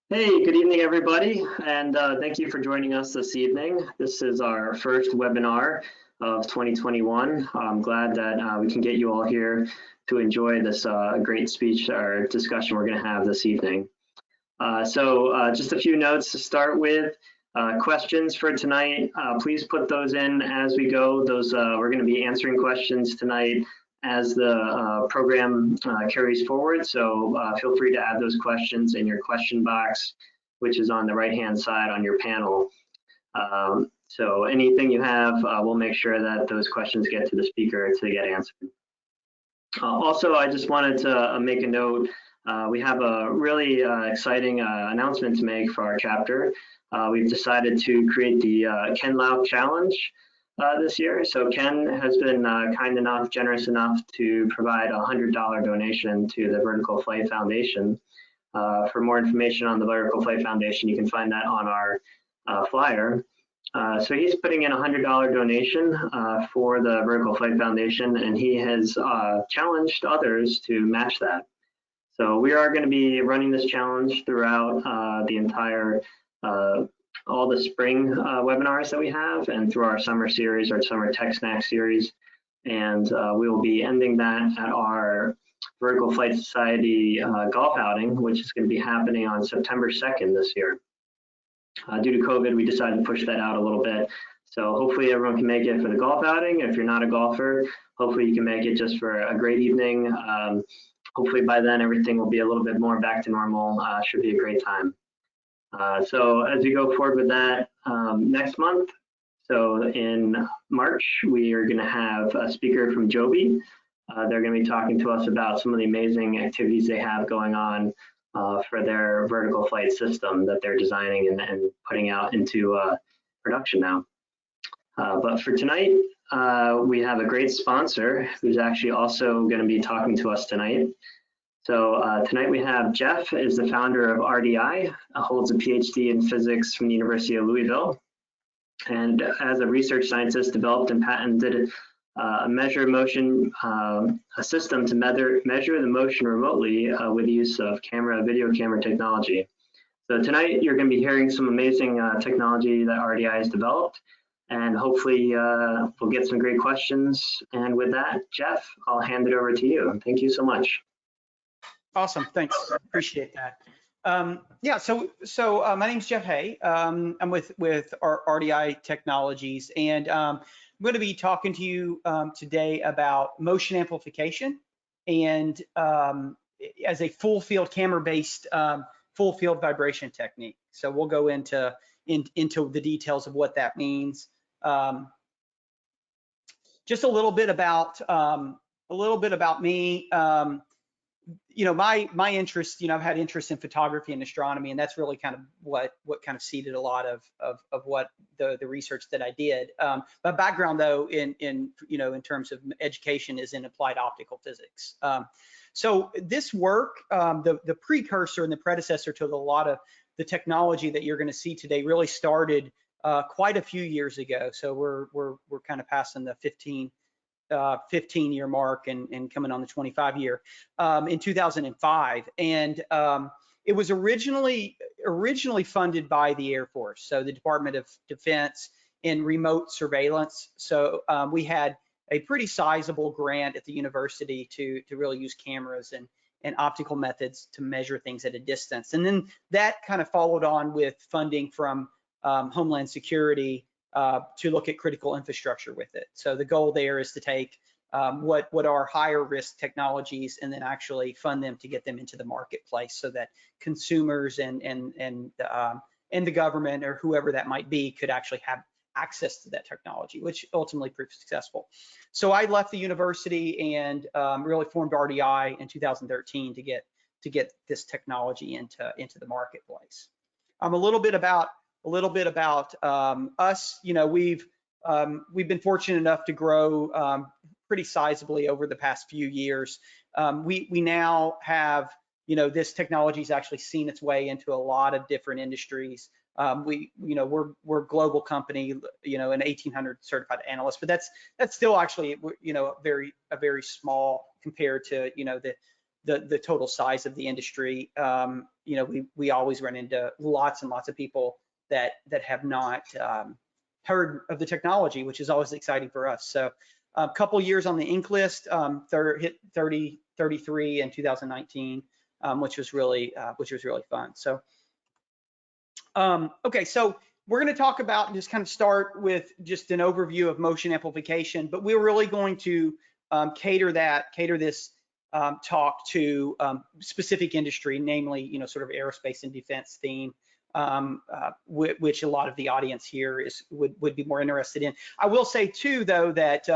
Hey, good evening, everybody, and thank you for joining us this evening. This is our first webinar of 2021. I'm glad that we can get you all here to enjoy this great speech or discussion we're going to have this evening. Just a few notes to start with. Questions for tonight, please put those in as we go. We're going to be answering questions tonight as the program carries forward. So feel free to add those questions in your question box, which is on the right-hand side on your panel. So anything you have, we'll make sure that those questions get to the speaker to get answered. Also, I just wanted to make a note. We have a really exciting announcement to make for our chapter. We've decided to create the Ken Lau Challenge this year. So Ken has been kind enough, generous enough to provide a $100 donation to the Vertical Flight Foundation. For more information on the Vertical Flight Foundation, you can find that on our flyer. So he's putting in a $100 donation for the Vertical Flight Foundation, and he has challenged others to match that. So we are going to be running this challenge throughout the entire all the spring webinars that we have, and through our summer series, our summer tech snack series. And we will be ending that at our Vertical Flight Society golf outing, which is going to be happening on September 2nd this year. Due to COVID, we decided to push that out a little bit. So hopefully everyone can make it for the golf outing. If you're not a golfer, hopefully you can make it just for a great evening. Hopefully by then everything will be a little bit more back to normal. Should be a great time. So as we go forward with that, next month, so in March, we are going to have a speaker from Joby. They're going to be talking to us about some of the amazing activities they have going on for their vertical flight system that they're designing and putting out into production now. But for tonight, we have a great sponsor who's actually also going to be talking to us tonight. So tonight we have Jeff, is the founder of RDI, holds a Ph.D. in physics from the University of Louisville, and as a research scientist developed and patented a system to measure the motion remotely with the use of video camera technology. So tonight you're going to be hearing some amazing technology that RDI has developed, and hopefully we'll get some great questions. And with that, Jeff, I'll hand it over to you. Thank you so much. Awesome, thanks, appreciate that. Yeah, so my name's Jeff Hay. I'm with our RDI Technologies, and I'm going to be talking to you today about motion amplification and as a full field camera-based full field vibration technique. So we'll go into the details of what that means. Just a little bit about me. You know, my interest, I've had interest in photography and astronomy, and that's really kind of what kind of seeded a lot of what the research that I did. My background, though, in terms of education, is in applied optical physics. So this work, the precursor and the predecessor to a lot of the technology that you're going to see today, really started quite a few years ago. So we're kind of passing the 15-year mark and coming on the 25-year in 2005, and it was originally funded by the Air Force, so the Department of Defense, in remote surveillance. So we had a pretty sizable grant at the university to really use cameras and optical methods to measure things at a distance, and then that kind of followed on with funding from Homeland Security to look at critical infrastructure with it. So the goal there is to take what are higher risk technologies and then actually fund them to get them into the marketplace so that consumers and the government or whoever that might be could actually have access to that technology, which ultimately proved successful. So I left the university and really formed RDI in 2013 to get this technology into the marketplace. A little bit about us. We've been fortunate enough to grow pretty sizably over the past few years. We now have, this technology's actually seen its way into a lot of different industries. We're a global company, an 1,800 certified analysts, but that's still actually, a very small compared to, the total size of the industry. You know, we always run into lots and lots of people that have not heard of the technology, which is always exciting for us. So a couple years on the Inc. list, hit 33 in 2019, which was really fun. So okay, so we're going to talk about, just kind of start with just an overview of motion amplification, but we're really going to cater this talk to specific industry, namely, you know, sort of aerospace and defense theme, which a lot of the audience here would be more interested in. I will say too, though, that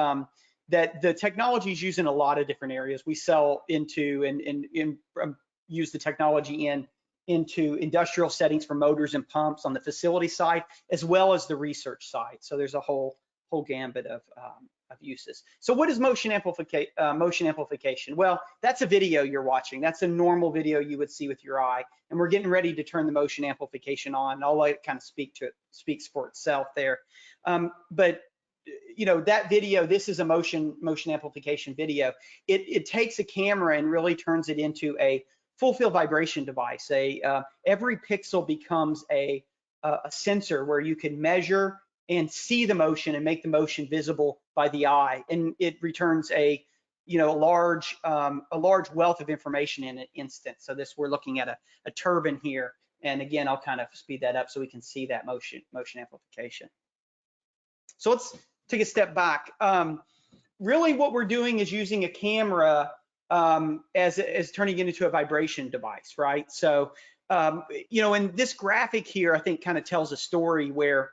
that the technology is used in a lot of different areas. We sell into and use the technology into industrial settings for motors and pumps on the facility side, as well as the research side. So there's a whole gambit of uses. So what is motion amplification? Well, that's a video you're watching. That's a normal video you would see with your eye. And we're getting ready to turn the motion amplification on. I'll let it kind of speaks for itself there. But you know, that video, this is a motion amplification video. It takes a camera and really turns it into a full field vibration device. Every pixel becomes a sensor where you can measure and see the motion and make the motion visible by the eye, and it returns a large wealth of information in an instant. So we're looking at a turbine here, and again, I'll kind of speed that up so we can see that motion amplification. So let's take a step back. Really, what we're doing is using a camera as turning it into a vibration device, right? So, you know, and this graphic here, I think, kind of tells a story where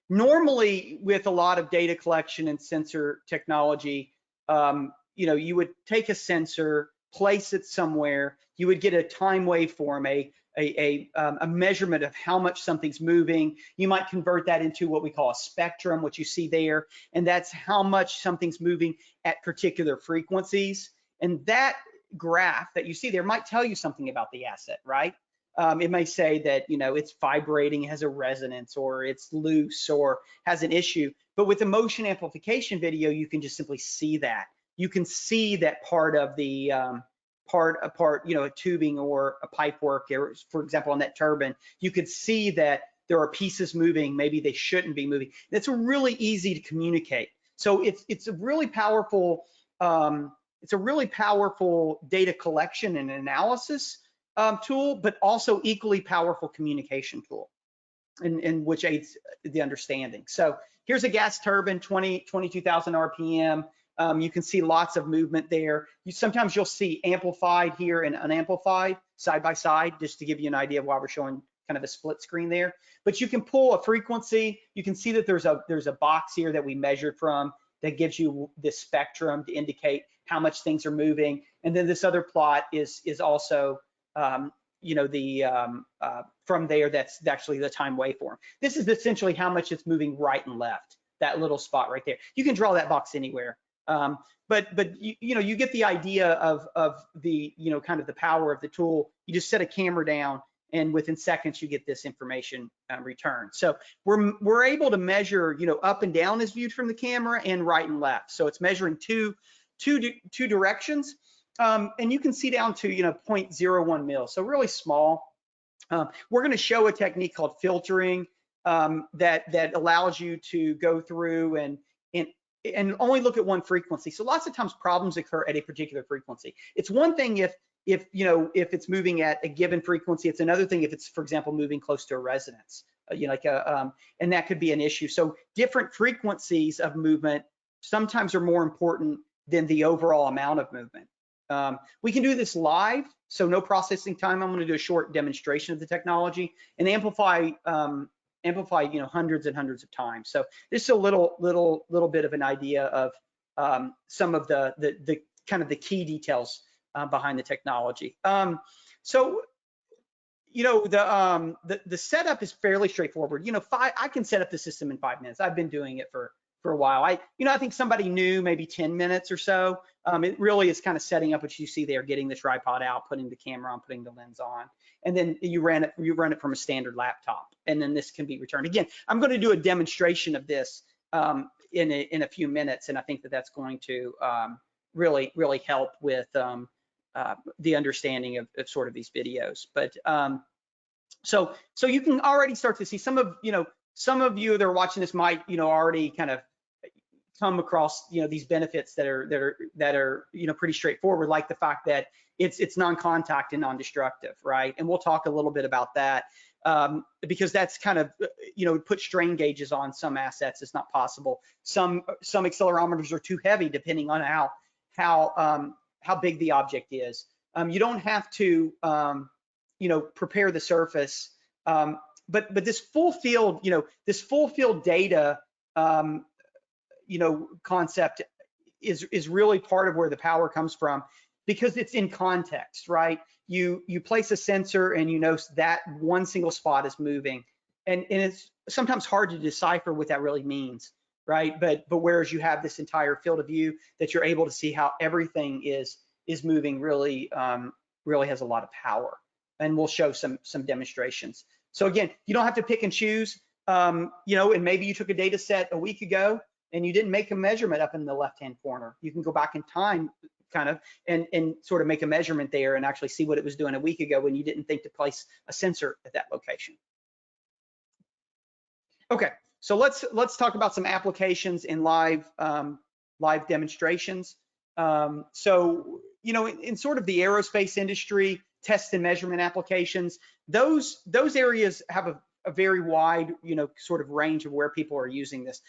normally with a lot of data collection and sensor technology, you know, you would take a sensor, place it somewhere, you would get a time waveform, a measurement of how much something's moving. You might convert that into what we call a spectrum, which you see there, and that's how much something's moving at particular frequencies. And that graph that you see there might tell you something about the asset, right? It may say that, you know, it's vibrating, has a resonance, or it's loose, or has an issue. But with the motion amplification video, you can just simply see that. You can see that part of the you know, a tubing or a pipe work, or for example, on that turbine, you could see that there are pieces moving, maybe they shouldn't be moving. That's really easy to communicate. So it's a really powerful data collection and analysis tool, but also equally powerful communication tool, and which aids the understanding. So here's a gas turbine, 22,000 RPM. You can see lots of movement there. Sometimes you'll see amplified here and unamplified side by side, just to give you an idea of why we're showing kind of a split screen there. But you can pull a frequency. You can see that there's a box here that we measured from that gives you this spectrum to indicate how much things are moving. And then this other plot is also you know, from there, that's actually the time waveform. This is essentially how much it's moving right and left, that little spot right there. You can draw that box anywhere. But you know, you get the idea of the, you know, kind of the power of the tool. You just set a camera down, and within seconds you get this information returned. So we're able to measure, you know, up and down is viewed from the camera, and right and left. So it's measuring two directions, and you can see down to, you know, 0.01 mil. So really small. We're going to show a technique called filtering that allows you to go through and only look at one frequency. So lots of times problems occur at a particular frequency. It's one thing if you know, if it's moving at a given frequency. It's another thing if it's, for example, moving close to a resonance, you know, like and that could be an issue. So different frequencies of movement sometimes are more important than the overall amount of movement. We can do this live, so no processing time. I'm going to do a short demonstration of the technology and amplify you know, hundreds and hundreds of times. So this is a little bit of an idea of some of the kind of the key details behind the technology. So you know, the setup is fairly straightforward. You know, I can set up the system in 5 minutes. I've been doing it for a while. I think somebody new, maybe 10 minutes or so. It really is kind of setting up what you see there, getting the tripod out, putting the camera on, putting the lens on, and then you run it from a standard laptop, and then this can be returned. Again, I'm going to do a demonstration of this in a few minutes, and I think that that's going to really help with the understanding of sort of these videos. But so you can already start to see some of you that are watching this might already kind of come across these benefits that are pretty straightforward, like the fact that it's non-contact and non-destructive, right? And we'll talk a little bit about that because that's kind of put strain gauges on some assets. It's not possible. Some accelerometers are too heavy depending on how big the object is. You don't have to prepare the surface, but this full field data concept is really part of where the power comes from, because it's in context, right? You place a sensor and you know that one single spot is moving, and it's sometimes hard to decipher what that really means, right? But whereas you have this entire field of view that you're able to see how everything is moving, really has a lot of power, and we'll show some demonstrations. So again, you don't have to pick and choose, and maybe you took a data set a week ago and you didn't make a measurement up in the left-hand corner. You can go back in time kind of and sort of make a measurement there and actually see what it was doing a week ago when you didn't think to place a sensor at that location. Okay, so let's talk about some applications in live demonstrations. So in sort of the aerospace industry, test and measurement applications, those areas have a very wide sort of range of where people are using this.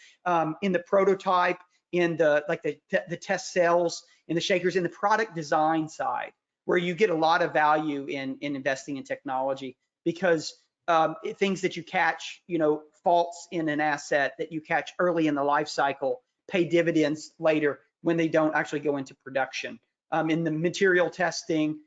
In the prototype, in the test cells, in the shakers, in the product design side, where you get a lot of value in investing in technology, because things that you catch, faults in an asset that you catch early in the life cycle pay dividends later when they don't actually go into production. In the material testing,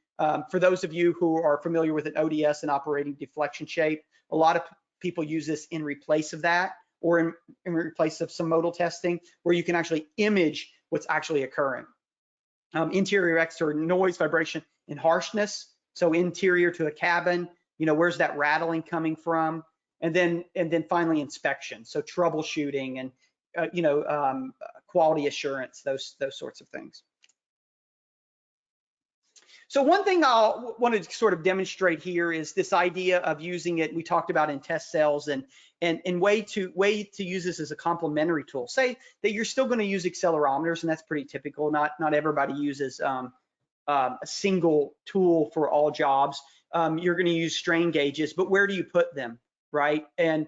for those of you who are familiar with an ODS, an operating deflection shape, a lot of people use this in replace of that, or in replace of some modal testing, where you can actually image what's actually occurring. Interior, exterior noise, vibration, and harshness. So interior to a cabin, where's that rattling coming from? And then finally inspection. So troubleshooting and quality assurance, those sorts of things. So one thing I wanted to sort of demonstrate here is this idea of using it. We talked about in test cells and way to use this as a complementary tool. Say that you're still going to use accelerometers, and that's pretty typical. Not everybody uses a single tool for all jobs. You're going to use strain gauges, but where do you put them, right? And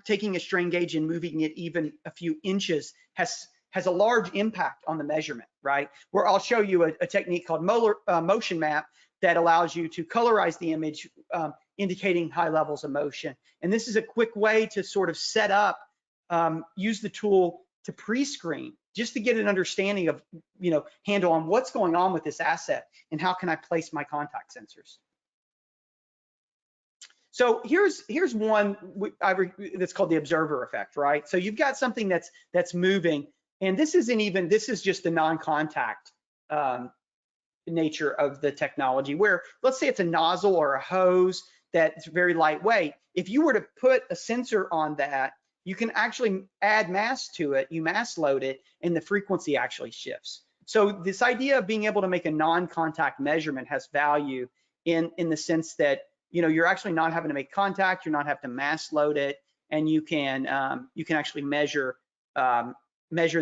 taking a strain gauge and moving it even a few inches has a large impact on the measurement, right? Where I'll show you a technique called motion map that allows you to colorize the image, indicating high levels of motion. And this is a quick way to sort of set up, use the tool to pre-screen, just to get an understanding of, handle on what's going on with this asset and how can I place my contact sensors. So here's one that's called the observer effect, right? So you've got something that's moving, and this is just the non-contact nature of the technology, where let's say it's a nozzle or a hose that's very lightweight. If you were to put a sensor on that, you can actually add mass to it, you mass load it, and the frequency actually shifts. So this idea of being able to make a non-contact measurement has value in the sense that you're actually not having to make contact, you're not having to mass load it, and you can actually measure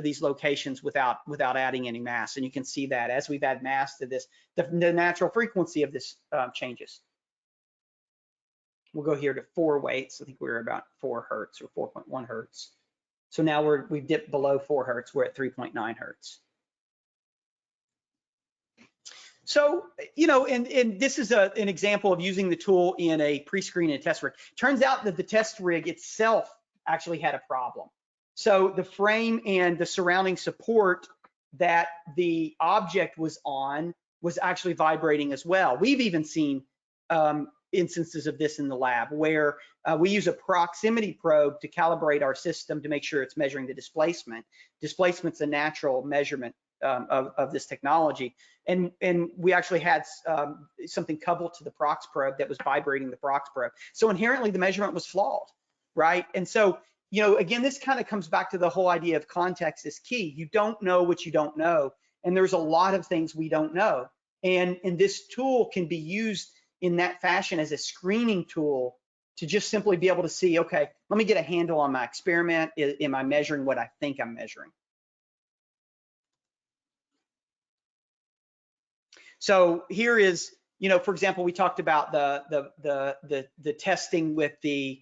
these locations without adding any mass. And you can see that as we've added mass to this, the natural frequency of this changes. We'll go here to 4 weights. I think we're about 4 Hertz or 4.1 Hertz. So now we've dipped below 4 Hertz. We're at 3.9 Hertz. So, and this is an example of using the tool in a pre-screen and test rig. Turns out that the test rig itself actually had a problem. So the frame and the surrounding support that the object was on was actually vibrating as well. We've even seen instances of this in the lab where we use a proximity probe to calibrate our system to make sure it's measuring the displacement. Displacement's a natural measurement of this technology, and we actually had something coupled to the prox probe that was vibrating the prox probe. So inherently the measurement was flawed, right? And so again, this kind of comes back to the whole idea of context is key. You don't know what you don't know, and there's a lot of things we don't know. And this tool can be used in that fashion as a screening tool to just simply be able to see, okay, let me get a handle on my experiment. Am I measuring what I think I'm measuring? So here is, you know, for example, we talked about the testing with the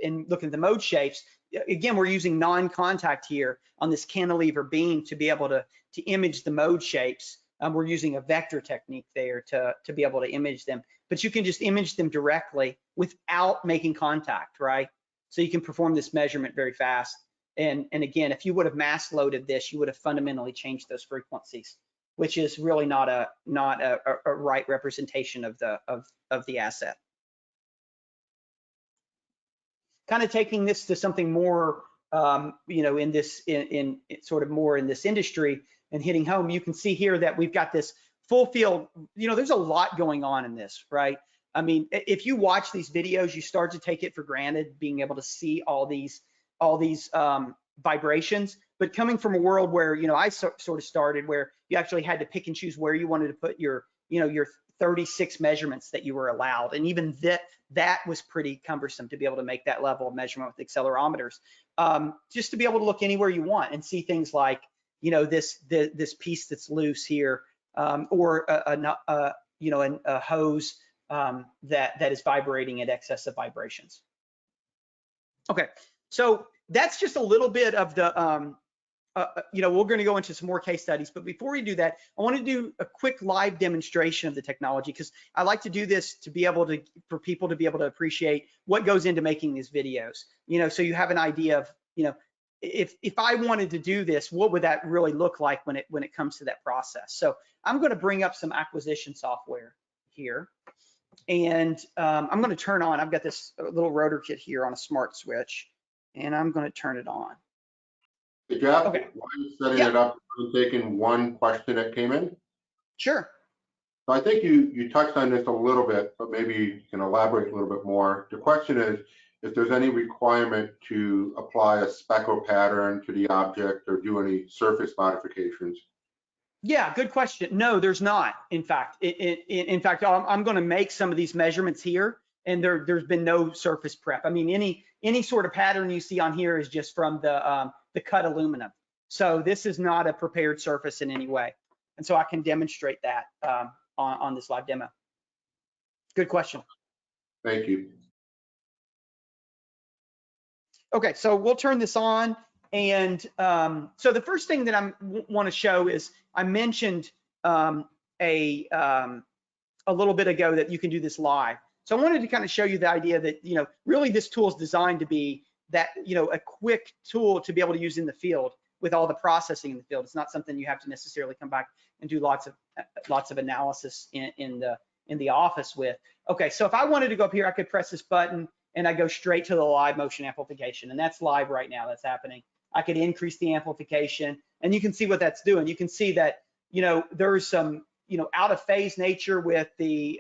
in looking at the mode shapes. Again, we're using non-contact here on this cantilever beam to be able to image the mode shapes. We're using a vector technique there to be able to image them, but you can just image them directly without making contact, right? So you can perform this measurement very fast. And again, if you would have mass loaded this, you would have fundamentally changed those frequencies, which is really not a right representation of the asset. Kind of taking this to something more, you know, in sort of more in this industry and hitting home, you can see here that we've got this full field. You know, there's a lot going on in this, right? I mean, if you watch these videos, you start to take it for granted being able to see all these vibrations. But coming from a world where, you know, I sort of started where you actually had to pick and choose where you wanted to put your, you know, your 36 measurements that you were allowed, and even that was pretty cumbersome to be able to make that level of measurement with accelerometers. Just to be able to look anywhere you want and see things like, you know, this piece that's loose here, or you know, a hose that is vibrating at excess of vibrations. Okay, so that's just a little bit of the you know, we're going to go into some more case studies, but before we do that, I want to do a quick live demonstration of the technology, because I like to do this to be able to, for people to be able to appreciate what goes into making these videos, you know, so you have an idea of, you know, if I wanted to do this, what would that really look like when it comes to that process? So I'm going to bring up some acquisition software here, and I'm going to turn on, I've got this little rotor kit here on a smart switch, and I'm going to turn it on. Hey, Jeff, okay. While you're setting it up, I'm taking one question that came in. Sure. So I think you touched on this a little bit, but maybe you can elaborate a little bit more. The question is if there's any requirement to apply a speckle pattern to the object or do any surface modifications. Yeah, good question. No, there's not. In fact, in fact, I'm going to make some of these measurements here, and there's been no surface prep. I mean, any sort of pattern you see on here is just from the cut aluminum. So this is not a prepared surface in any way, and so I can demonstrate that on this live demo. Good question. Thank you. Okay, so we'll turn this on. And so the first thing that I want to show is I mentioned a little bit ago that you can do this live. So I wanted to kind of show you the idea that, you know, really this tool is designed to be that, you know, a quick tool to be able to use in the field with all the processing in the field. It's not something you have to necessarily come back and do lots of analysis in the office with. Okay, so if I wanted to go up here, I could press this button and I go straight to the live motion amplification, and that's live right now. That's happening. I could increase the amplification, and you can see what that's doing. You can see that, you know, there's some, you know, out of phase nature with the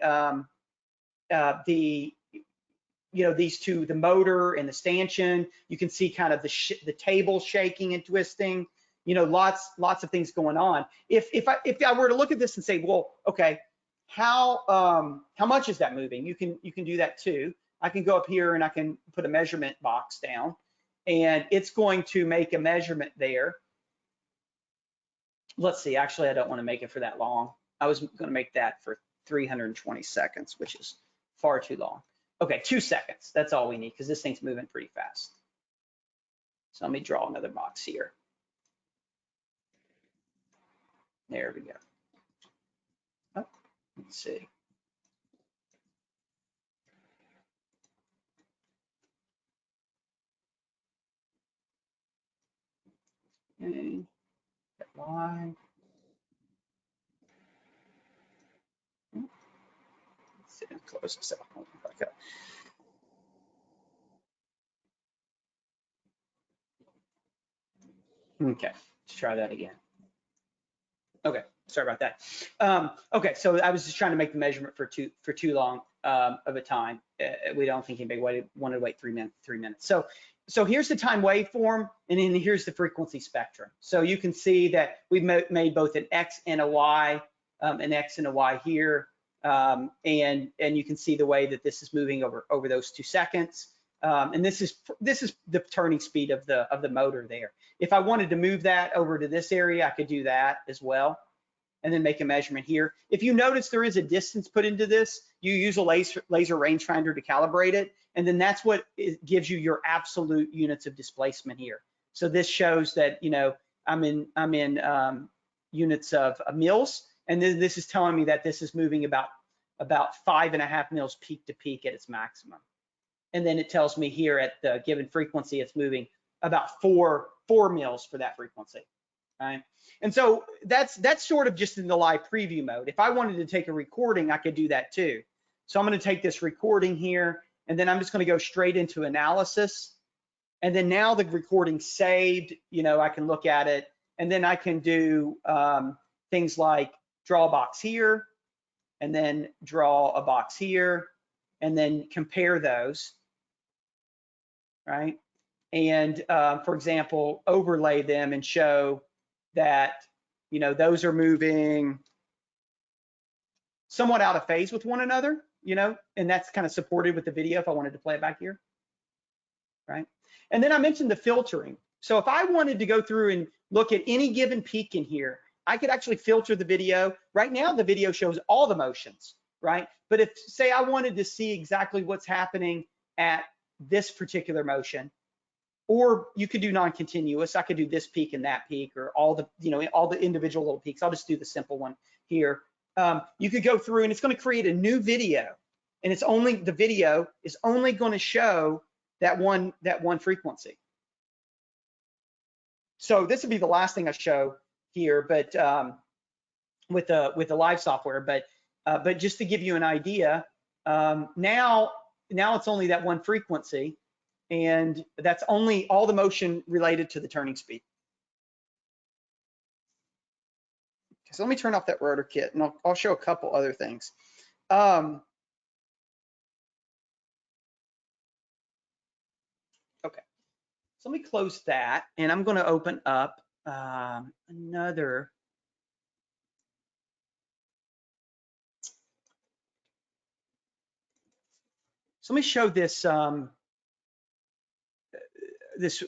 you know, these two, the motor and the stanchion. You can see kind of the table shaking and twisting. You know, lots of things going on. If I were to look at this and say, well, okay, how much is that moving? You can do that too. I can go up here and I can put a measurement box down, and it's going to make a measurement there. Let's see, actually, I don't want to make it for that long. I was going to make that for 320 seconds, which is far too long. Okay, 2 seconds, that's all we need, because this thing's moving pretty fast. So let me draw another box here. There we go. Oh, let's see. Okay, live. Let's see, close this out. Okay. Okay, let's try that again. Okay, sorry about that. Okay, so I was just trying to make the measurement for too long of a time. We don't think anybody wanted to wait 3 minutes. So so here's the time waveform, and then here's the frequency spectrum. So you can see that we've made both an X and a Y, an X and a Y here, and you can see the way that this is moving over those 2 seconds. And this is the turning speed of the motor there. If I wanted to move that over to this area, I could do that as well, and then make a measurement here. If you notice there is a distance put into this, you use a laser rangefinder to calibrate it, and then that's what gives you your absolute units of displacement here. So this shows that, you know, I'm in units of mils, and then this is telling me that this is moving about 5.5 mils peak to peak at its maximum. And then it tells me here at the given frequency, it's moving about 4 mils for that frequency. Right? And so that's sort of just in the live preview mode. If I wanted to take a recording, I could do that too. So I'm going to take this recording here, and then I'm just going to go straight into analysis. And then now the recording's saved, you know, I can look at it, and then I can do things like draw a box here, and then draw a box here, and then compare those, right? And for example, overlay them and show that, you know, those are moving somewhat out of phase with one another, you know, and that's kind of supported with the video if I wanted to play it back here, right? And then I mentioned the filtering. So if I wanted to go through and look at any given peak in here, I could actually filter the video. Right now, the video shows all the motions, right? But if, say, I wanted to see exactly what's happening at this particular motion, or you could do non-continuous, I could do this peak and that peak, or all the, you know, all the individual little peaks. I'll just do the simple one here. You could go through, and it's going to create a new video, and it's only, the video is only going to show that one frequency. So this would be the last thing I show here, but with the live software. But just to give you an idea, now it's only that one frequency, and that's only all the motion related to the turning speed. So let me turn off that rotor kit, and I'll show a couple other things. Okay, so let me close that, and I'm going to open up another. So let me show this this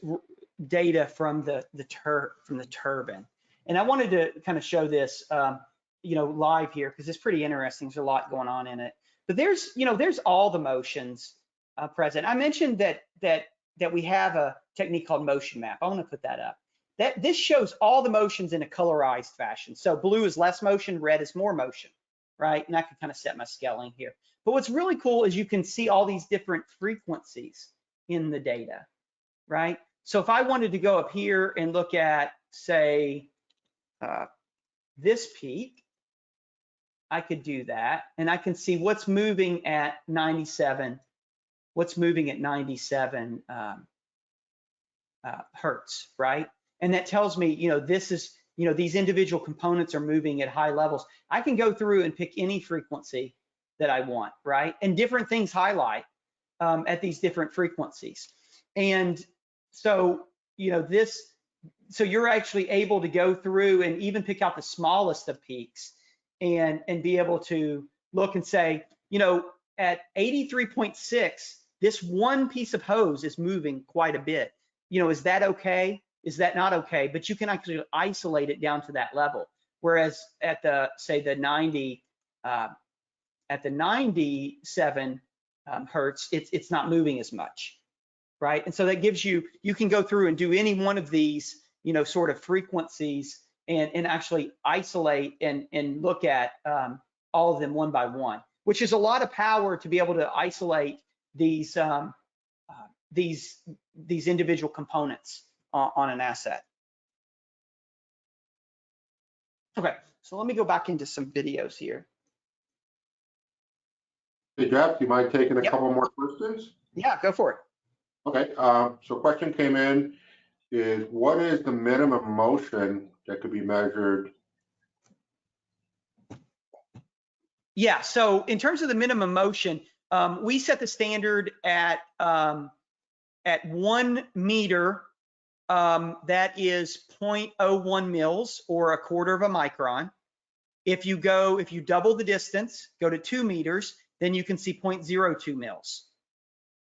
data from the turbine, and I wanted to kind of show this, you know, live here because it's pretty interesting. There's a lot going on in it, but there's, you know, there's all the motions present. I mentioned that we have a technique called motion map. I want to put that up. This shows all the motions in a colorized fashion. So blue is less motion, red is more motion, right? And I can kind of set my scaling here. But what's really cool is you can see all these different frequencies in the data, right? So if I wanted to go up here and look at, say, this peak, I could do that, and I can see what's moving at 97, what's moving at 97 Hertz, right? And that tells me, you know, this is, you know, these individual components are moving at high levels. I can go through and pick any frequency that I want, right? And different things highlight at these different frequencies. And so, you know, so you're actually able to go through and even pick out the smallest of peaks and be able to look and say, you know, at 83.6, this one piece of hose is moving quite a bit. You know, is that okay? Is that not okay? But you can actually isolate it down to that level. Whereas at the, say, the 97 Hertz, it's not moving as much, right? And so that gives you, you can go through and do any one of these, you know, sort of frequencies and actually isolate and look at all of them one by one, which is a lot of power to be able to isolate these individual components on an asset. Okay, so let me go back into some videos here. Hey, Jeff, do you mind taking a Yep. couple more questions? Yeah, go for it. Okay, so a question came in is, what is the minimum motion that could be measured? Yeah, so in terms of the minimum motion, we set the standard at at 1 meter, that is 0.01 mils or a quarter of a micron. If you double the distance, go to 2 meters, then you can see 0.02 mils.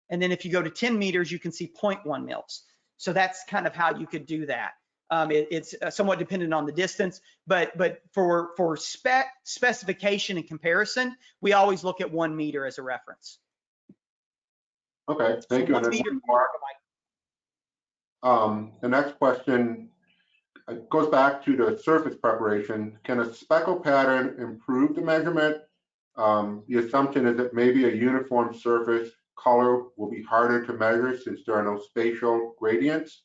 And then if you go to 10 meters, you can see 0.1 mils. So that's kind of how you could do that. It's somewhat dependent on the distance, but for specification and comparison, we always look at 1 meter as a reference. Okay, thank you. So 1 meter. The next question goes back to the surface preparation. Can a speckle pattern improve the measurement? The assumption is that maybe a uniform surface color will be harder to measure since there are no spatial gradients.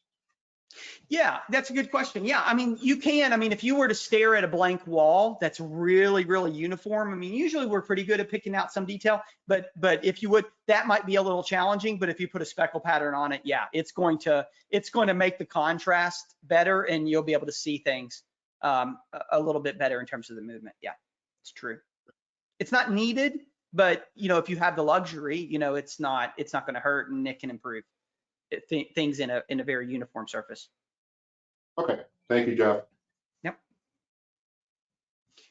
Yeah, that's a good question. Yeah, I mean, you can. I mean, if you were to stare at a blank wall that's really, really uniform, I mean, usually we're pretty good at picking out some detail, but if you would, that might be a little challenging. But if you put a speckle pattern on it, yeah, it's going to make the contrast better, and you'll be able to see things a little bit better in terms of the movement. Yeah, it's true. It's not needed, but if you have the luxury, it's not going to hurt, and it can improve things in a very uniform surface. Okay, thank you, Jeff. Yep.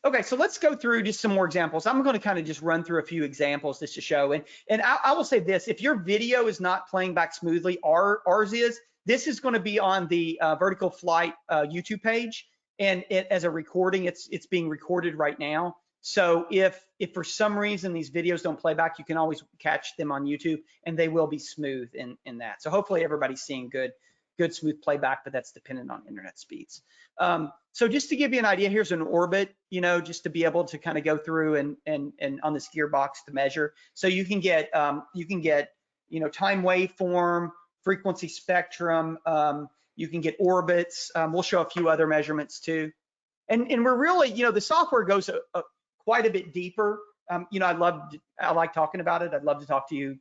Okay, so let's go through just some more examples. I'm going to kind of just run through a few examples just to show. And I will say this: if your video is not playing back smoothly, ours is. This is going to be on the Vertical Flight YouTube page, and as a recording, it's being recorded right now. So if for some reason these videos don't play back, you can always catch them on YouTube, and they will be smooth in that. So hopefully everybody's seeing good smooth playback, but that's dependent on internet speeds. So just to give you an idea, here's an orbit, just to be able to kind of go through and on this gearbox to measure. So you can get time waveform, frequency spectrum, you can get orbits. We'll show a few other measurements too. And we're really, the software goes quite a bit deeper. I like talking about it. I'd love to talk to you,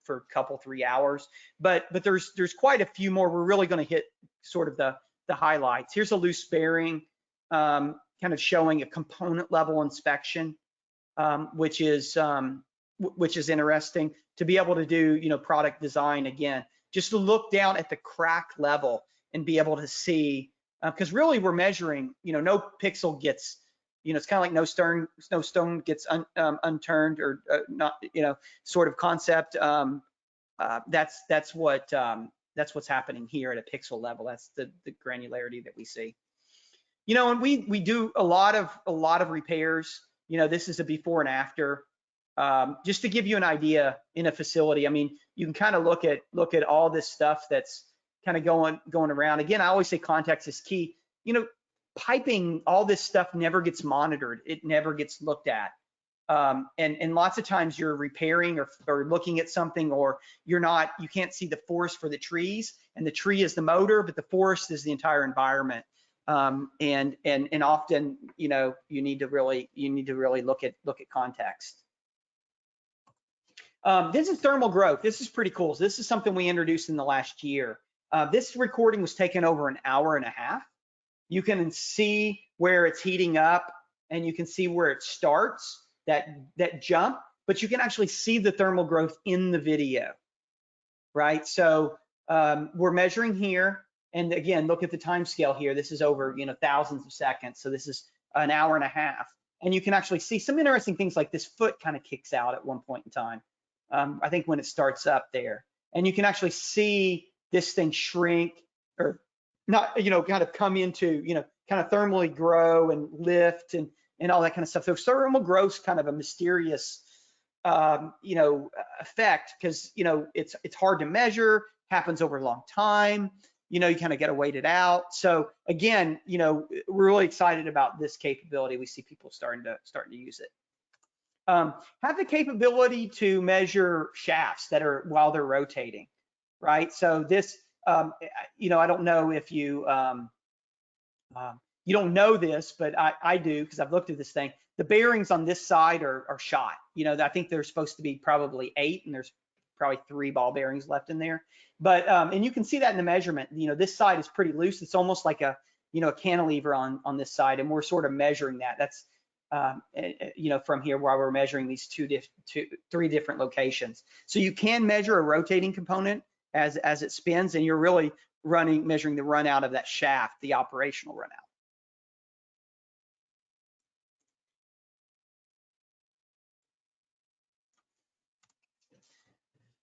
for a couple, 3 hours, but there's quite a few more. We're really going to hit sort of the highlights. Here's a loose bearing, kind of showing a component level inspection, which is interesting to be able to do, product design again, just to look down at the crack level and be able to see, because really we're measuring, no pixel gets, it's kind of like no stone gets unturned or not, sort of concept. That's what's happening here at a pixel level. That's the granularity that we see. And we do a lot of repairs. This is a before and after. Just to give you an idea in a facility. I mean, you can kind of look at all this stuff that's kind of going around. Again, I always say context is key. Piping, all this stuff never gets monitored. It never gets looked at. And lots of times you're repairing or looking at something, or you can't see the forest for the trees, and the tree is the motor, but the forest is the entire environment. And often, you need to really look at context. This is thermal growth. This is pretty cool. This is something we introduced in the last year. This recording was taken over an hour and a half. You can see where it's heating up, and you can see where it starts, that jump, but you can actually see the thermal growth in the video, right? So we're measuring here, and again, look at the time scale here. This is over, thousands of seconds. So this is an hour and a half, and you can actually see some interesting things, like this foot kind of kicks out at one point in time. I think when it starts up there, and you can actually see this thing shrink, or not, kind of come into, kind of thermally grow and lift and all that kind of stuff. So thermal growth's kind of a mysterious, effect, because, it's hard to measure, happens over a long time, you kind of got to wait it out. So again, we're really excited about this capability. We see people starting to use it. Have the capability to measure shafts while they're rotating, right? So this, I don't know if you don't know this, but I do, because I've looked at this thing. The bearings on this side are shot. I think there's supposed to be probably 8, and there's probably 3 ball bearings left in there. But and you can see that in the measurement. This side is pretty loose. It's almost like a cantilever on this side, and we're sort of measuring that. That's from here, while we're measuring these 3 different locations. So you can measure a rotating component as it spins, and you're really measuring the run out of that shaft, the operational run out.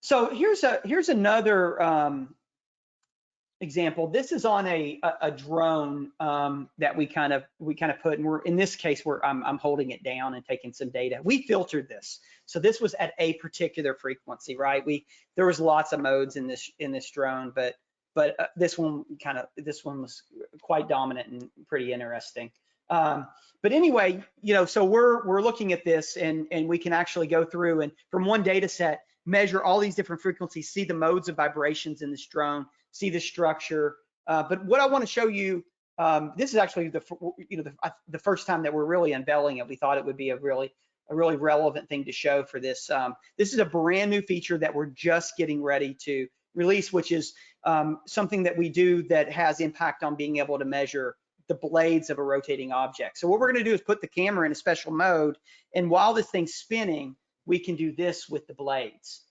So here's another example. This is on a drone that we kind of put, and in this case I'm holding it down and taking some data. We filtered this, so this was at a particular frequency, right? There was lots of modes in this drone, but this one was quite dominant and pretty interesting. But anyway, so we're looking at this, and we can actually go through and from one data set measure all these different frequencies, see the modes of vibrations in this drone, see the structure. But what I want to show you, this is actually the first time that we're really unveiling it. We thought it would be a really relevant thing to show for this. This is a brand new feature that we're just getting ready to release, which is something that we do that has impact on being able to measure the blades of a rotating object. So what we're going to do is put the camera in a special mode, and while this thing's spinning, we can do this with the blades,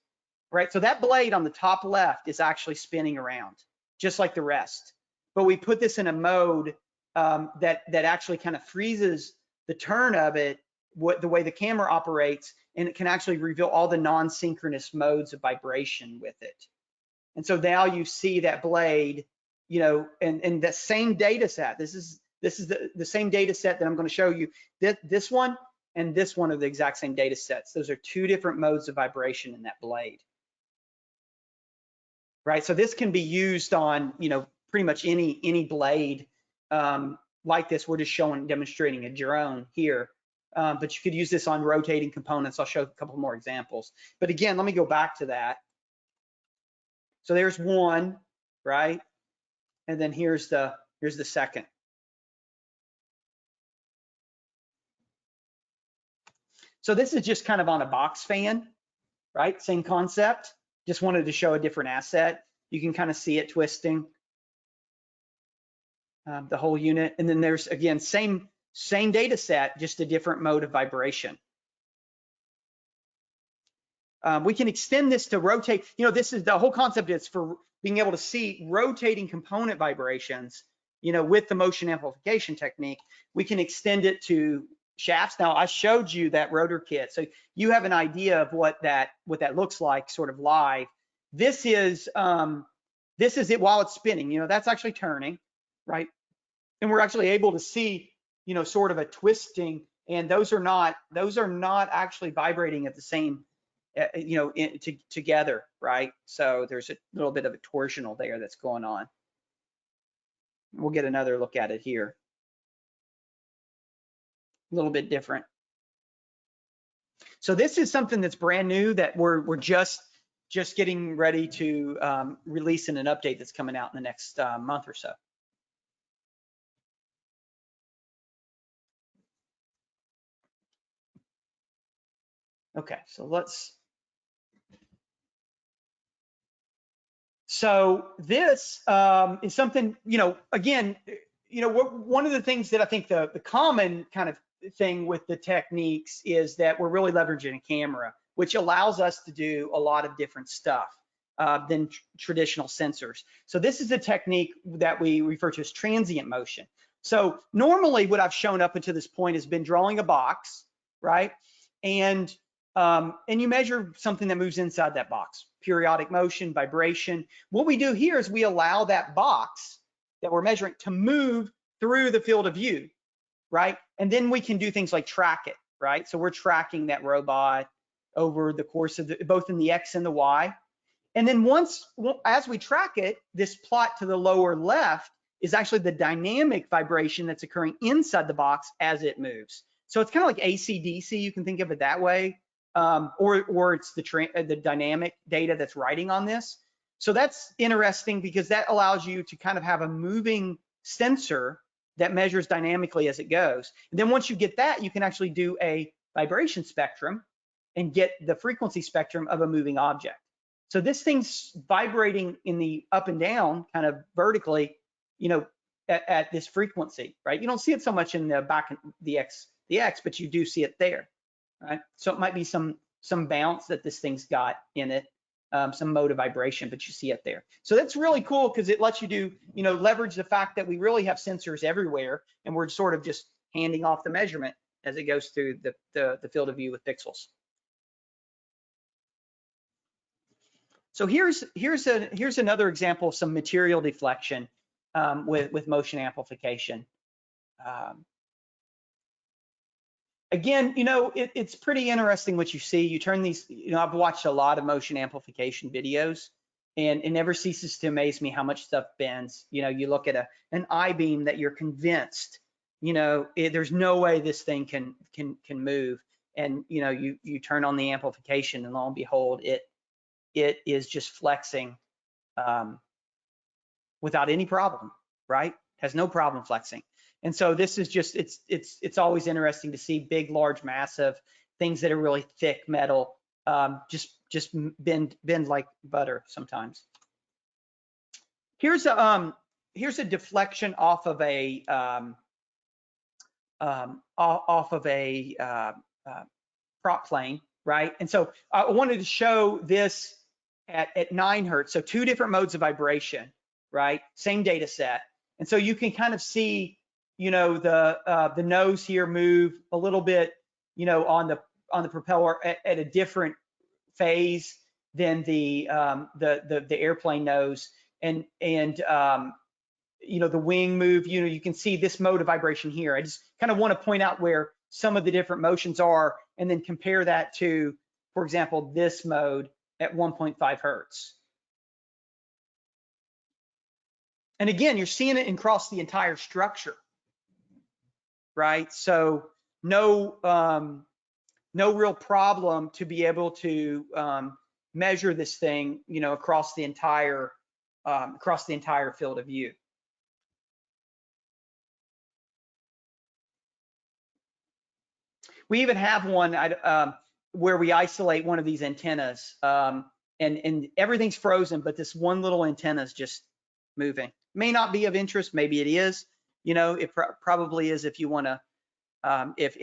right? So that blade on the top left is actually spinning around, just like the rest. But we put this in a mode that actually kind of freezes the turn of it, the way the camera operates, and it can actually reveal all the non-synchronous modes of vibration with it. And so now you see that blade, and the same data set. This is the same data set that I'm going to show you. This one and this one are the exact same data sets. Those are two different modes of vibration in that blade, right? So this can be used on, pretty much any blade like this. We're just demonstrating a drone here, but you could use this on rotating components. I'll show a couple more examples. But again, let me go back to that. So there's one, right? And then here's the second. So this is just kind of on a box fan, right? Same concept. Just wanted to show a different asset. You can kind of see it twisting the whole unit. And then there's, again, same data set, just a different mode of vibration. We can extend this to rotate. This is the whole concept is for being able to see rotating component vibrations, with the motion amplification technique. We can extend it to shafts. Now I showed you that rotor kit, so you have an idea of what that looks like sort of live. This is it while it's spinning. That's actually turning, right? And we're actually able to see, sort of a twisting, and those are not actually vibrating at the same, together, right? So there's a little bit of a torsional there that's going on. We'll get another look at it here. A little bit different. So this is something that's brand new that we're just getting ready to release in an update that's coming out in the next month or so. Okay, so this is something, again, one of the things that I think the common kind of thing with the techniques is that we're really leveraging a camera, which allows us to do a lot of different stuff than traditional sensors. So this is a technique that we refer to as transient motion. So normally what I've shown up until this point has been drawing a box, right? And you measure something that moves inside that box, periodic motion, vibration. What we do here is we allow that box that we're measuring to move through the field of view, right? And then we can do things like track it, right? So we're tracking that robot over the course of both in the X and the Y. And then as we track it, this plot to the lower left is actually the dynamic vibration that's occurring inside the box as it moves. So it's kind of like AC/DC, you can think of it that way. Or it's the dynamic data that's writing on this. So that's interesting because that allows you to kind of have a moving sensor that measures dynamically as it goes. And then once you get that, you can actually do a vibration spectrum and get the frequency spectrum of a moving object. So this thing's vibrating in the up and down kind of vertically, at this frequency, right? You don't see it so much in the back, the X, but you do see it there. Right, so it might be some bounce that this thing's got in it, some mode of vibration, but you see it there. So that's really cool because it lets you do, leverage the fact that we really have sensors everywhere, and we're sort of just handing off the measurement as it goes through the field of view with pixels. So here's another example of some material deflection with motion amplification. Again, it's pretty interesting what you see. You turn these, I've watched a lot of motion amplification videos, and it never ceases to amaze me how much stuff bends. You look at an I-beam that you're convinced, there's no way this thing can move, and you turn on the amplification, and lo and behold, it is just flexing without any problem, right? Has no problem flexing. And so this is just, it's always interesting to see big, large, massive things that are really thick metal just bend like butter sometimes. Here's a deflection off of a prop plane, right? And so I wanted to show this at 9 Hertz. So 2 different modes of vibration, right? Same data set. And so you can kind of see, the nose here move a little bit, on the propeller at a different phase than the airplane nose, and the wing move. You can see this mode of vibration here. I just kind of want to point out where some of the different motions are, and then compare that to, for example, this mode at 1.5 Hertz. And again, you're seeing it across the entire structure, right? So no real problem to be able to measure this thing, across the entire field of view. We even have one where we isolate one of these antennas, and everything's frozen, but this one little antenna is just moving. May not be of interest, maybe it is. It probably is if you want to, if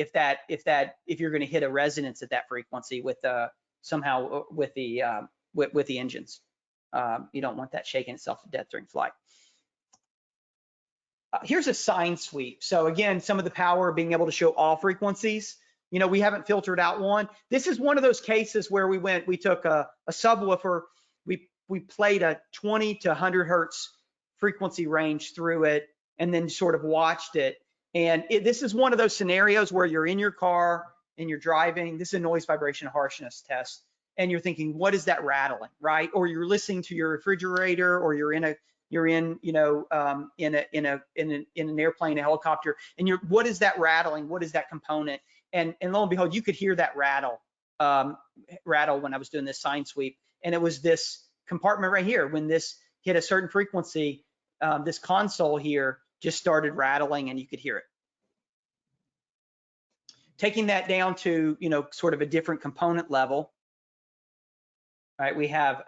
you're going to hit a resonance at that frequency with somehow with the engines. You don't want that shaking itself to death during flight. Here's a sine sweep. So again, some of the power of being able to show all frequencies. We haven't filtered out one. This is one of those cases where we took a subwoofer, we played a 20 to 100 Hertz frequency range through it, and then sort of watched it. And this is one of those scenarios where you're in your car and you're driving. This is a noise vibration harshness test, and you're thinking, what is that rattling, right? Or you're listening to your refrigerator, or you're in an airplane, a helicopter, and what is that rattling? What is that component? And lo and behold, you could hear that rattle when I was doing this sine sweep, and it was this compartment right here. When this hit a certain frequency, this console here just started rattling, and you could hear it. Taking that down to sort of a different component level. All right, we have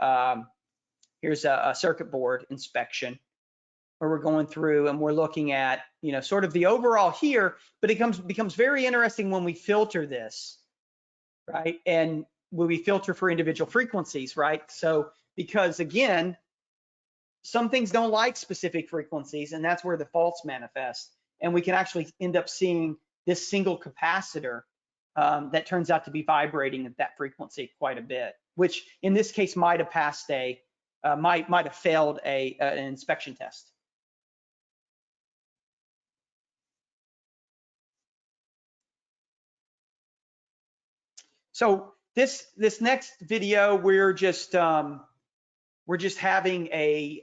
here's a circuit board inspection where we're going through and we're looking at sort of the overall here, but it becomes very interesting when we filter this, right? And when we filter for individual frequencies, right? So because again, some things don't like specific frequencies, and that's where the faults manifest. And we can actually end up seeing this single capacitor that turns out to be vibrating at that frequency quite a bit, which in this case might have passed might have failed an inspection test. So this next video, we're just having a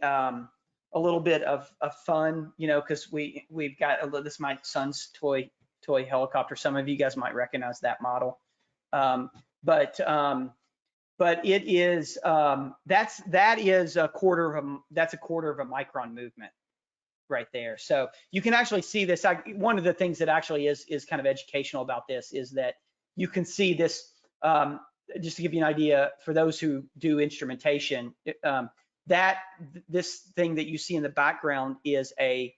little bit of fun, because we've got this is my son's toy helicopter. Some of you guys might recognize that model, but it is that is a quarter of a micron movement right there. So you can actually see this. One of the things that actually is kind of educational about this is that you can see this. Just to give you an idea, for those who do instrumentation, this thing that you see in the background is a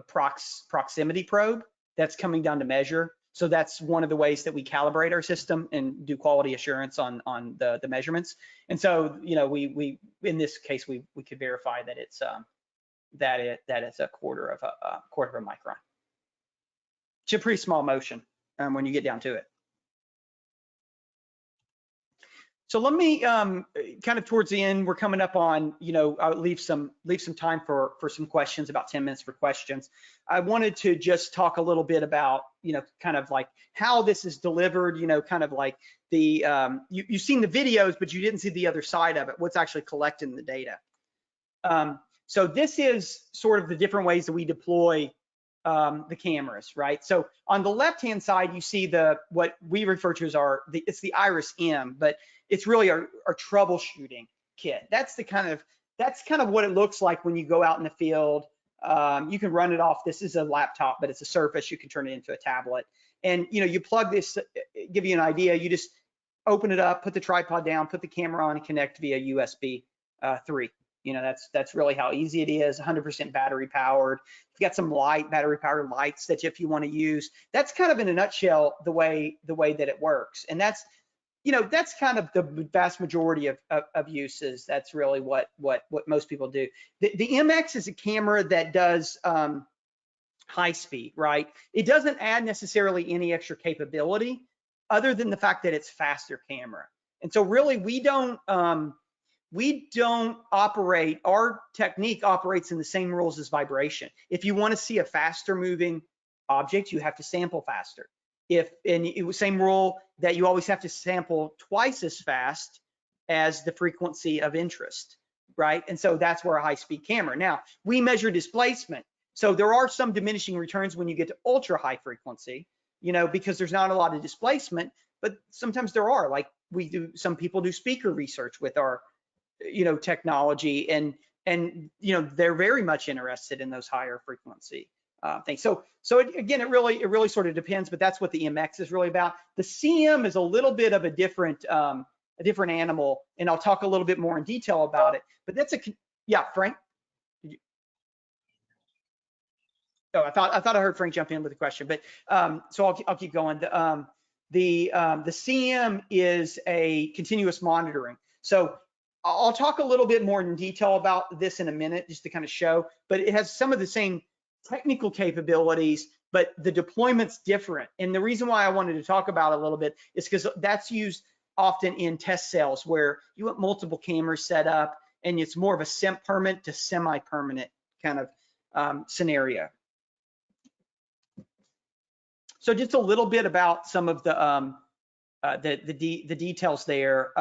proximity probe that's coming down to measure. So that's one of the ways that we calibrate our system and do quality assurance on the measurements. And so, you know, we in this case we could verify that it's that it's a quarter of a micron. It's a pretty small motion when you get down to it. So let me kind of towards the end, we're coming up on, you know, I'll leave some time for some questions, about 10 minutes for questions. I wanted to just talk a little bit about, you know, kind of like how this is delivered, you know, kind of like the, you've seen the videos, but you didn't see the other side of it, what's actually collecting the data. So this is sort of the different ways that we deploy the cameras, right? So on the left-hand side, you see what we refer to as it's the Iris M, but it's really our troubleshooting kit. That's kind of what it looks like when you go out in the field. You can run it off. This is a laptop, but it's a Surface. You can turn it into a tablet. And you know, you plug this, give you an idea. You just open it up, put the tripod down, put the camera on, and connect via USB 3. You know, that's really how easy it is. 100% battery powered. You've got some battery powered lights that if you want to use. That's kind of in a nutshell the way that it works. And that's, you know, that's kind of the vast majority of uses. That's really what most people do. The MX is a camera that does high speed, right? It doesn't add necessarily any extra capability other than the fact that it's faster camera. And so really we don't operate, our technique operates in the same rules as vibration. If you want to see a faster moving object, you have to sample faster. And it was same rule that you always have to sample twice as fast as the frequency of interest, right? And so that's where a high-speed camera. Now, we measure displacement. So there are some diminishing returns when you get to ultra high frequency, you know, because there's not a lot of displacement, but sometimes there are, like some people do speaker research with our, you know, technology, and you know, they're very much interested in those higher frequency things. So again, it really sort of depends, but that's what the MX is really about. The CM is a little bit of a different animal, and I'll talk a little bit more in detail about it. But that's yeah, Frank. Oh, I thought I heard Frank jump in with a question, but so I'll keep going. The CM is a continuous monitoring. So I'll talk a little bit more in detail about this in a minute, just to kind of show, but it has some of the same technical capabilities, but the deployment's different. And the reason why I wanted to talk about it a little bit is because that's used often in test cells where you want multiple cameras set up, and it's more of a permanent to semi-permanent kind of scenario. So just a little bit about some of the details there.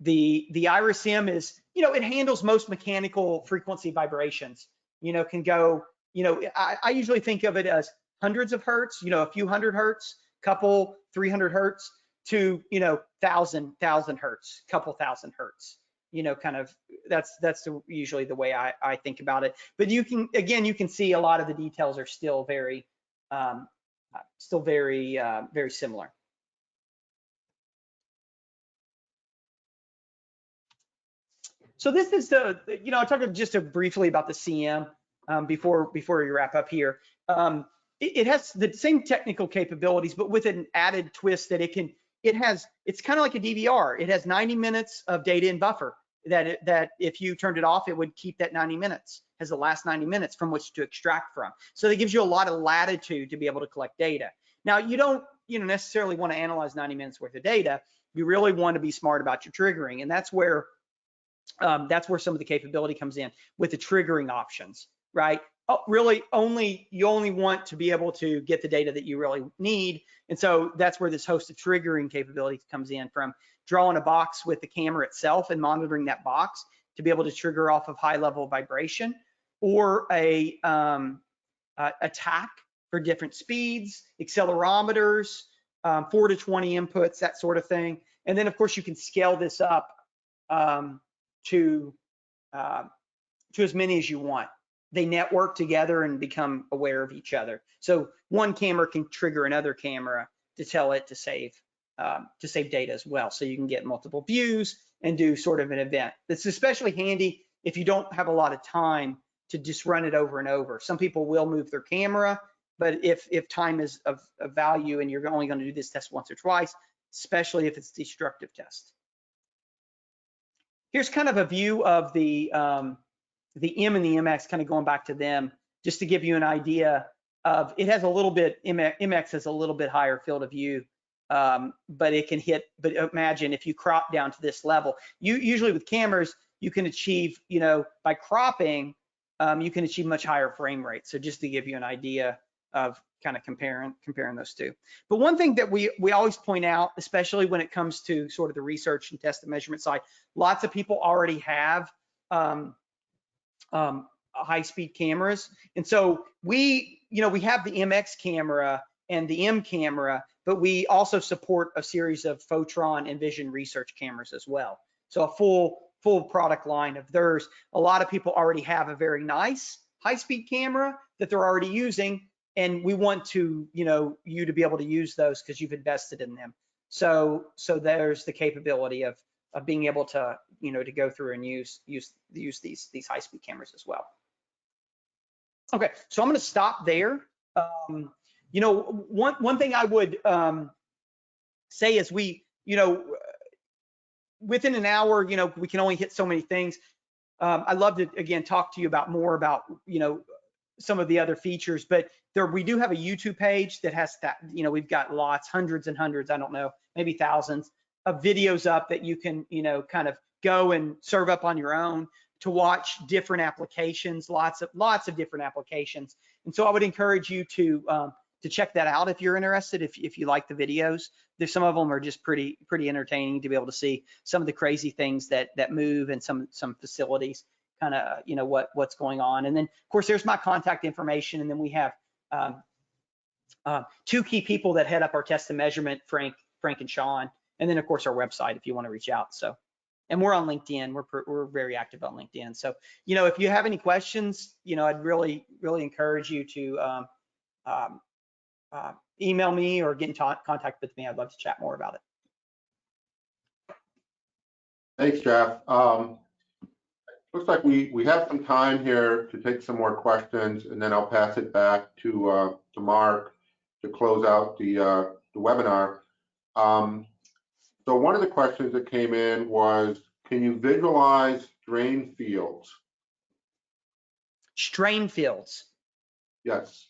The Iris M is, you know, it handles most mechanical frequency vibrations. You know, can go, you know, I usually think of it as hundreds of hertz, you know, a few hundred hertz, couple 300 hertz, to, you know, thousand hertz, couple thousand hertz. You know, kind of that's usually the way I think about it. But you can see a lot of the details are still very very similar. So this is you know, I'll talk just briefly about the CM before we wrap up here. It has the same technical capabilities, but with an added twist that it's kind of like a DVR. It has 90 minutes of data in buffer that if you turned it off, it would keep that 90 minutes, has the last 90 minutes from which to extract from. So that gives you a lot of latitude to be able to collect data. Now, you don't, you know, necessarily want to analyze 90 minutes worth of data. You really want to be smart about your triggering, and that's where some of the capability comes in with the triggering options, right? You only want to be able to get the data that you really need. And so that's where this host of triggering capability comes in, from drawing a box with the camera itself and monitoring that box to be able to trigger off of high level vibration, or a TAC for different speeds, accelerometers, 4 to 20 inputs, that sort of thing. And then of course you can scale this up to as many as you want. They network together and become aware of each other. So one camera can trigger another camera to tell it to save data as well. So you can get multiple views and do sort of an event. It's especially handy if you don't have a lot of time to just run it over and over. Some people will move their camera, But if time is of value and you're only going to do this test once or twice, especially if it's a destructive test. Here's kind of a view of the M and the MX, kind of going back to them, just to give you an idea of, it has a little bit, MX has a little bit higher field of view, but it can hit, but imagine if you crop down to this level, usually with cameras, you can achieve, by cropping, you can achieve much higher frame rates. So just to give you an idea of kind of comparing those two. But one thing that we always point out, especially when it comes to sort of the research and test and measurement side, lots of people already have high-speed cameras. And so we have the MX camera and the M camera, but we also support a series of Photron and Vision research cameras as well. So a full product line of theirs. A lot of people already have a very nice high-speed camera that they're already using, and we want to, you to be able to use those because you've invested in them. So there's the capability of being able to, to go through and use these high-speed cameras as well. Okay, so I'm going to stop there. One thing I would say is within an hour, we can only hit so many things. I'd love to again talk to you more about some of the other features, but we do have a YouTube page that has that, we've got hundreds and hundreds, I don't know, maybe thousands of videos up that you can, kind of go and serve up on your own to watch different applications, lots of different applications. And so I would encourage you to check that out if you're interested, if you like the videos. There's some of them are just pretty entertaining to be able to see some of the crazy things that move and some facilities, kind of, what's going on. And then of course there's my contact information, and then we have two key people that head up our test and measurement, Frank and Sean, and then of course our website if you want to reach out. So, and we're on LinkedIn. We're very active on LinkedIn. So, if you have any questions, I'd really encourage you to email me or get in contact with me. I'd love to chat more about it. Thanks, Jeff. Looks like we have some time here to take some more questions, and then I'll pass it back to Mark to close out the webinar. So one of the questions that came in was, can you visualize strain fields? Strain fields? Yes.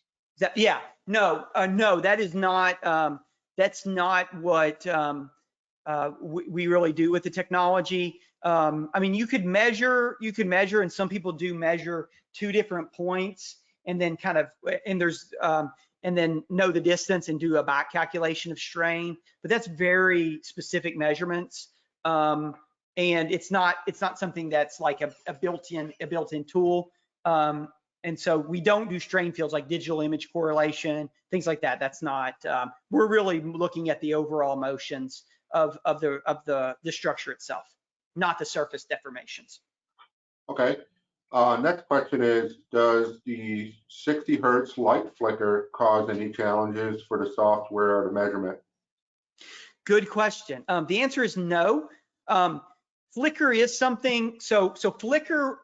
Yeah. No, that is not. That's not what we really do with the technology. I mean, you could measure, and some people do measure 2 different points, and then kind of, and then know the distance and do a back calculation of strain. But that's very specific measurements, and it's not something that's like a built-in tool. And so we don't do strain fields like digital image correlation, things like that. That's not. We're really looking at the overall motions of the structure itself, not the surface deformations. Okay. Next question is, does the 60 Hertz light flicker cause any challenges for the software or the measurement? Good question. The answer is no. Flicker is something, so flicker,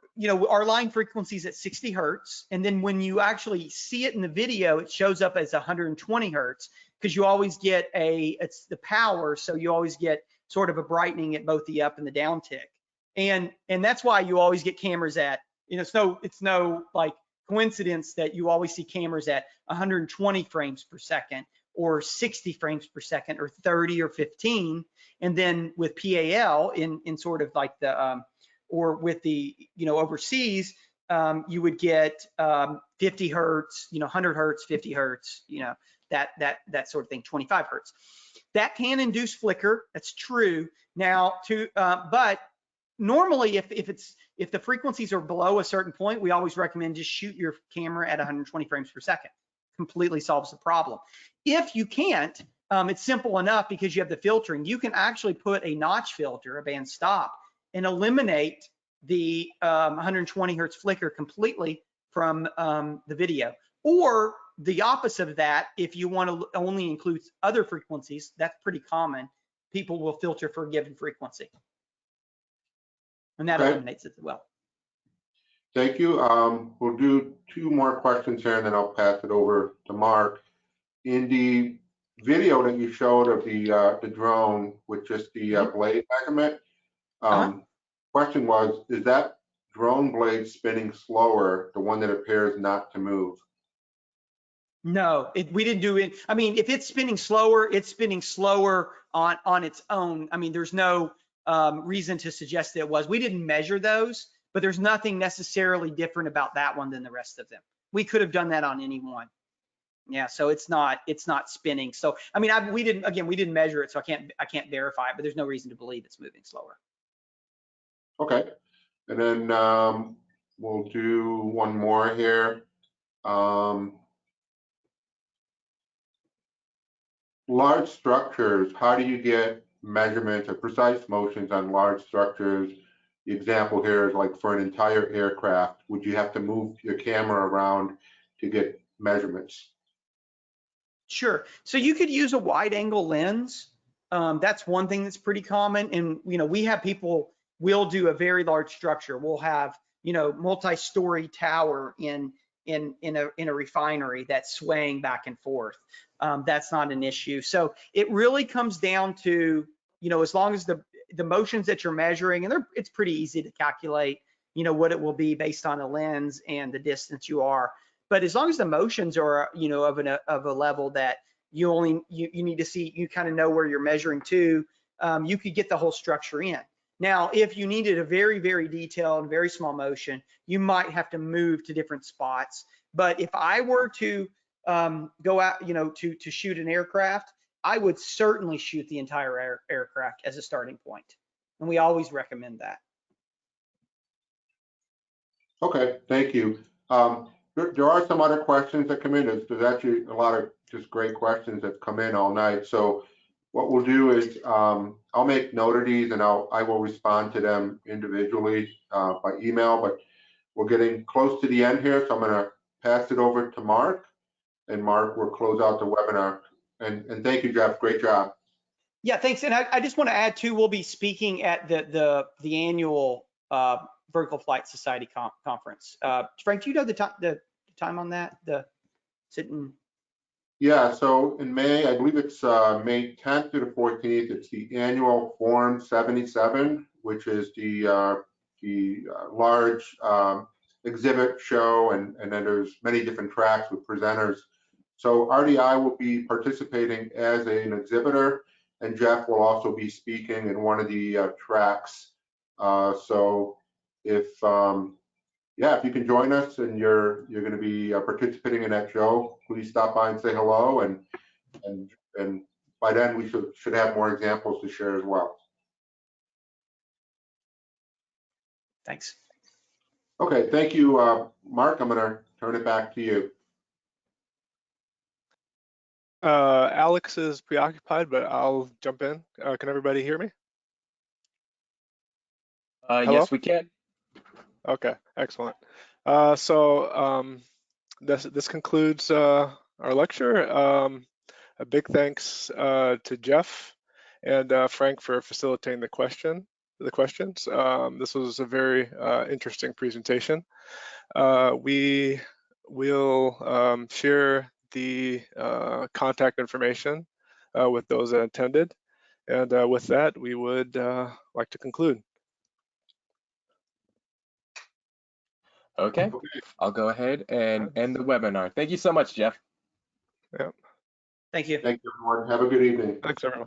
our line frequency is at 60 Hertz. And then when you actually see it in the video, it shows up as 120 Hertz, because you always get it's the power. So you always get sort of a brightening at both the up and the down tick. And that's why you always get cameras at, it's no like coincidence that you always see cameras at 120 frames per second or 60 frames per second or 30 or 15. And then with PAL in sort of like the, or with the, overseas, you would get 50 Hertz, 100 Hertz, 50 Hertz, that sort of thing, 25 Hertz. That can induce flicker, that's true. Now, but normally if the frequencies are below a certain point, we always recommend just shoot your camera at 120 frames per second. Completely solves the problem. If you can't, it's simple enough because you have the filtering. You can actually put a notch filter, a band stop, and eliminate the 120 Hertz flicker completely from the video. Or the opposite of that, if you want to only include other frequencies, that's pretty common. People will filter for a given frequency. And that eliminates it as well. Thank you. We'll do 2 more questions here, and then I'll pass it over to Mark. In the video that you showed of the drone with just the blade measurement, question was, is that drone blade spinning slower, the one that appears not to move? No, we didn't do it. I mean, if it's spinning slower on its own. I mean, there's no reason to suggest that it was. We didn't measure those, but there's nothing necessarily different about that one than the rest of them. We could have done that on any one. Yeah, so it's not spinning. So I mean, we didn't measure it, so I can't verify it, but there's no reason to believe it's moving slower. Okay, and then we'll do one more here. Large structures, how do you get measurements or precise motions on large structures? The example here is like for an entire aircraft, would you have to move your camera around to get measurements? Sure. So you could use a wide angle lens. That's one thing that's pretty common. And, we have people will do a very large structure. We'll have, multi-story tower in a refinery that's swaying back and forth. That's not an issue. So it really comes down to, as long as the motions that you're measuring, and it's pretty easy to calculate, what it will be based on the lens and the distance you are. But as long as the motions are, of a level that you need to see, you kind of know where you're measuring to, you could get the whole structure in. Now, if you needed a very, very detailed, very small motion, you might have to move to different spots. But if I were to go out, to shoot an aircraft, I would certainly shoot the entire aircraft as a starting point. And we always recommend that. Okay, thank you. There are some other questions that come in. There's actually a lot of just great questions that come in all night. So what we'll do is I'll make note of these and I will respond to them individually by email, but we're getting close to the end here. So I'm going to pass it over to Mark, and Mark will close out the webinar. And thank you, Jeff. Great job. Yeah, thanks. And I just want to add too, we'll be speaking at the annual Vertical Flight Society conference. Frank, do you know the time on that? Yeah, so in May, I believe it's May 10th to the 14th. It's the annual Forum 77, which is the large exhibit show, and then there's many different tracks with presenters. So RDI will be participating as an exhibitor, and Jeff will also be speaking in one of the tracks. So if you can join us and you're going to be participating in that show, please stop by and say hello. And by then we should have more examples to share as well. Thanks. Okay, thank you, Mark. I'm going to turn it back to you. Alex is preoccupied, but I'll jump in. Can everybody hear me? Yes, we can. Okay, excellent. This concludes our lecture. A big thanks to Jeff and Frank for facilitating the questions. This was a very interesting presentation. We will share the contact information with those that attended. And with that, we would like to conclude. Okay, I'll go ahead and end the webinar. Thank you so much, Jeff. Yeah. Thank you. Thank you, everyone. Have a good evening. Thanks, everyone.